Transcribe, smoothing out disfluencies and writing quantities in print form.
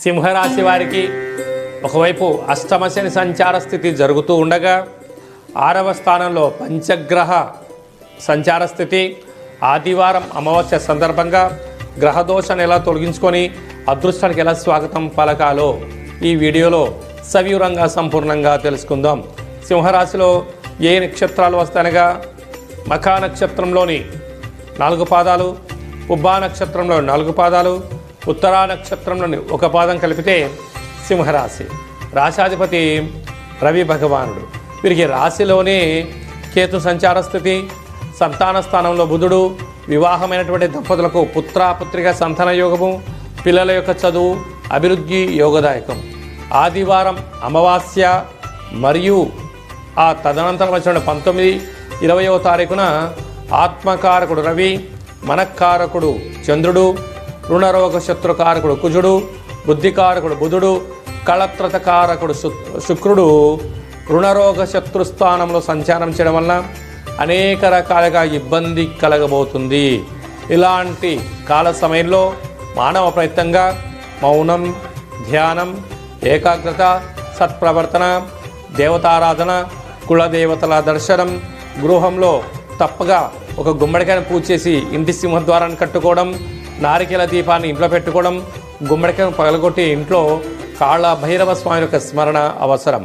సింహరాశి వారికి ఒకవైపు అష్టమ శని సంచార స్థితి జరుగుతూ ఉండగా 6వ స్థానంలో పంచగ్రహ సంచార స్థితి, ఆదివారం అమావాస్య సందర్భంగా గ్రహదోషాన్ని ఎలా తొలగించుకొని అదృష్టానికి ఎలా స్వాగతం పలకాలో ఈ వీడియోలో సవివరంగా సంపూర్ణంగా తెలుసుకుందాం. సింహరాశిలో ఏ నక్షత్రాలు వస్తాయనగా మఖా నక్షత్రంలోని 4 పాదాలు, పుబ్బా నక్షత్రంలో 4 పాదాలు, ఉత్తరా నక్షత్రంలోని 1 పాదం కలిపితే సింహరాశి. రాశాధిపతి రవి భగవానుడు. వీరికి రాశిలోనే కేతు సంచార స్థితి, సంతాన స్థానంలో బుధుడు, వివాహమైనటువంటి దంపతులకు పుత్రిక సంతాన యోగము, పిల్లల యొక్క చదువు అభివృద్ధి యోగదాయకం. ఆదివారం అమావాస్య మరియు ఆ తదనంతరం వచ్చిన 19, 20వ తారీఖున ఆత్మకారకుడు రవి, మనఃకారకుడు చంద్రుడు, రుణరోగ శత్రుకారకుడు కుజుడు, బుద్ధికారకుడు బుధుడు, కళత్రతకారకుడు శుక్రుడు రుణరోగ శత్రుస్థానంలో సంచారం చేయడం వలన అనేక రకాలుగా ఇబ్బంది కలగబోతుంది. ఇలాంటి కాల సమయంలో మానవ ప్రయత్నంగా మౌనం, ధ్యానం, ఏకాగ్రత, సత్ప్రవర్తన, దేవతారాధన, కులదేవతల దర్శనం, గృహంలో తప్పగా ఒక గుమ్మడికాయను పూజ చేసి ఇంటి సింహద్వారాన్ని కట్టుకోవడం, నారికేల దీపాన్ని ఇంట్లో పెట్టుకోవడం, గుమ్మడికాయను పగలగొట్టి ఇంట్లో కాళ్ళ భైరవ స్వామి యొక్క స్మరణ అవసరం.